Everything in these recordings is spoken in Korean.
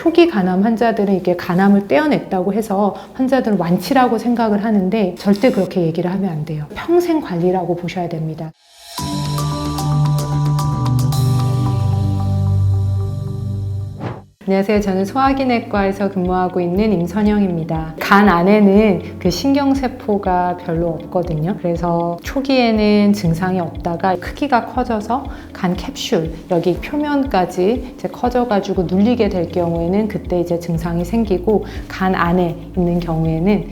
초기 간암 환자들은 이게 간암을 떼어냈다고 해서 환자들은 완치라고 생각을 하는데 절대 그렇게 얘기를 하면 안 돼요. 평생 관리라고 보셔야 됩니다. 안녕하세요. 저는 소화기내과에서 근무하고 있는 임선영입니다. 간 안에는 그 신경세포가 별로 없거든요. 그래서 초기에는 증상이 없다가 크기가 커져서 간 캡슐, 여기 표면까지 이제 커져가지고 눌리게 될 경우에는 그때 이제 증상이 생기고, 간 안에 있는 경우에는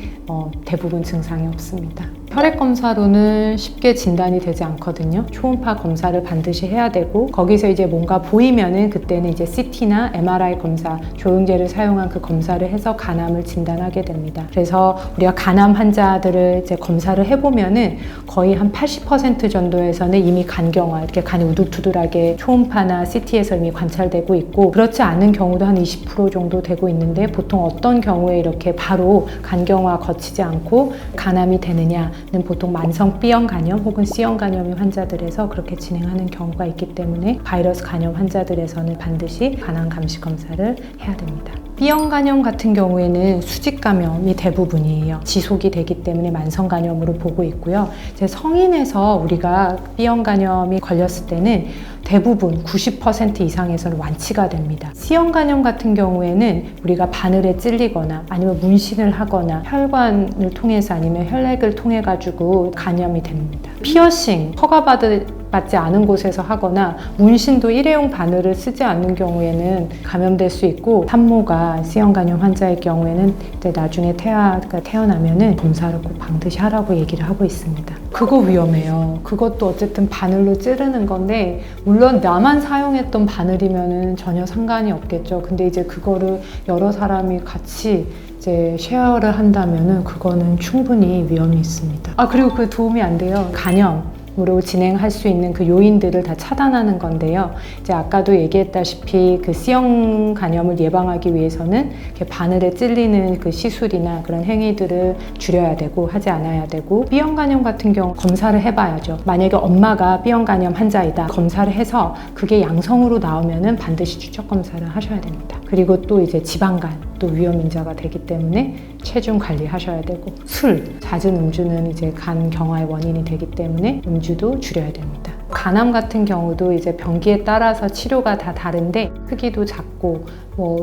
대부분 증상이 없습니다. 혈액 검사로는 쉽게 진단이 되지 않거든요. 초음파 검사를 반드시 해야 되고, 거기서 이제 뭔가 보이면은 그때는 이제 CT나 MRI 검사, 조영제를 사용한 그 검사를 해서 간암을 진단하게 됩니다. 그래서 우리가 간암 환자들을 이제 검사를 해보면은 거의 한 80% 정도에서는 이미 간경화, 이렇게 간이 우둘투둘하게 초음파나 CT에서 이미 관찰되고 있고, 그렇지 않은 경우도 한 20% 정도 되고 있는데, 보통 어떤 경우에 이렇게 바로 간경화 거치지 않고 간암이 되느냐 는 보통 만성 B형 간염 혹은 C형 간염의 환자들에서 그렇게 진행하는 경우가 있기 때문에 바이러스 간염 환자들에서는 반드시 간암 감시 검사를 해야 됩니다. B형 간염 같은 경우에는 수직 감염이 대부분이에요. 지속이 되기 때문에 만성 간염으로 보고 있고요. 이제 성인에서 우리가 B형 간염이 걸렸을 때는 대부분 90% 이상에서는 완치가 됩니다. C형 간염 같은 경우에는 우리가 바늘에 찔리거나 아니면 문신을 하거나 혈관을 통해서 아니면 혈액을 통해 가지고 간염이 됩니다. 피어싱, 허가받지 않은 곳에서 하거나 문신도 일회용 바늘을 쓰지 않는 경우에는 감염될 수 있고, 산모가 C형 간염 환자의 경우에는 나중에 태아가 태어나면은 검사를 꼭 반드시 하라고 얘기를 하고 있습니다. 그거 위험해요. 그것도 어쨌든 바늘로 찌르는 건데, 물론 나만 사용했던 바늘이면은 전혀 상관이 없겠죠. 근데 이제 그거를 여러 사람이 같이 이제 쉐어를 한다면은 그거는 충분히 위험이 있습니다. 그리고 그 도움이 안 돼요. 간염으로 진행할 수 있는 그 요인들을 다 차단하는 건데요. 이제 아까도 얘기했다시피 그 C형 간염을 예방하기 위해서는 이렇게 바늘에 찔리는 그 시술이나 그런 행위들을 줄여야 되고 하지 않아야 되고, B형 간염 같은 경우 검사를 해봐야죠. 만약에 엄마가 B형 간염 환자이다, 검사를 해서 그게 양성으로 나오면은 반드시 추적 검사를 하셔야 됩니다. 그리고 또 이제 지방간 또 위험 인자가 되기 때문에 체중 관리하셔야 되고, 술, 잦은 음주는 이제 간 경화의 원인이 되기 때문에 음주도 줄여야 됩니다. 간암 같은 경우도 이제 병기에 따라서 치료가 다 다른데, 크기도 작고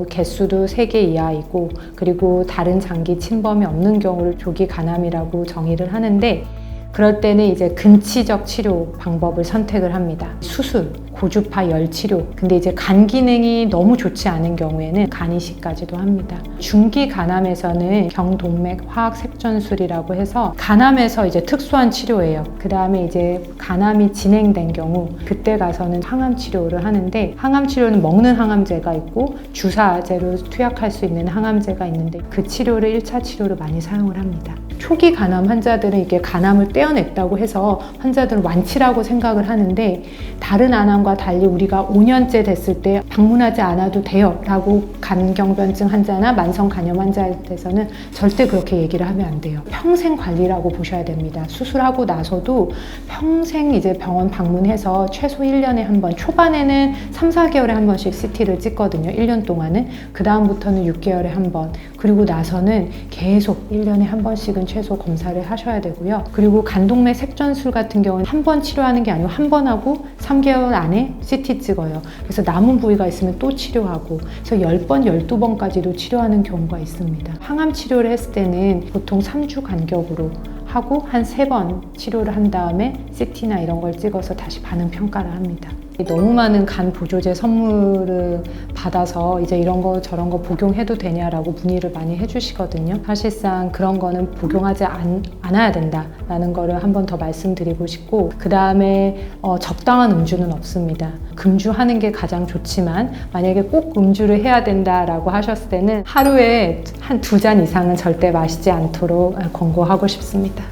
개수도 3개 이하이고, 그리고 다른 장기 침범이 없는 경우를 조기 간암이라고 정의를 하는데, 그럴 때는 이제 근치적 치료 방법을 선택을 합니다. 수술, 고주파 열 치료. 근데 이제 간 기능이 너무 좋지 않은 경우에는 간이식까지도 합니다. 중기 간암에서는 경동맥 화학 색전술이라고 해서 간암에서 이제 특수한 치료예요. 그 다음에 이제 간암이 진행된 경우, 그때 가서는 항암 치료를 하는데, 항암 치료는 먹는 항암제가 있고 주사제로 투약할 수 있는 항암제가 있는데, 그 치료를 1차 치료로 많이 사용을 합니다. 초기 간암 환자들은 이게 간암을 떼어냈다고 해서 환자들은 완치라고 생각을 하는데, 다른 안암과 달리 우리가 5년째 됐을 때 방문하지 않아도 돼요 라고 간경변증 환자나 만성 간염 환자에서는 절대 그렇게 얘기를 하면 안 돼요. 평생 관리라고 보셔야 됩니다. 수술하고 나서도 평생 이제 병원 방문해서 최소 1년에 한 번, 초반에는 3, 4개월에 한 번씩 CT를 찍거든요. 1년 동안은. 그 다음부터는 6개월에 한 번, 그리고 나서는 계속 1년에 한 번씩은 최소 검사를 하셔야 되고요. 그리고 간동맥 색전술 같은 경우는 한 번 치료하는 게 아니고 한 번 하고 3개월 안에 CT 찍어요. 그래서 남은 부위가 있으면 또 치료하고, 그래서 10번, 12번까지도 치료하는 경우가 있습니다. 항암 치료를 했을 때는 보통 3주 간격으로 하고 한 3번 치료를 한 다음에 CT나 이런 걸 찍어서 다시 반응 평가를 합니다. 너무 많은 간 보조제 선물을 받아서 이제 이런 거 저런 거 복용해도 되냐라고 문의를 많이 해주시거든요. 사실상 그런 거는 복용하지 않아야 된다라는 거를 한 번 더 말씀드리고 싶고, 그 다음에 적당한 음주는 없습니다. 금주하는 게 가장 좋지만, 만약에 꼭 음주를 해야 된다라고 하셨을 때는 하루에 한 2잔 이상은 절대 마시지 않도록 권고하고 싶습니다.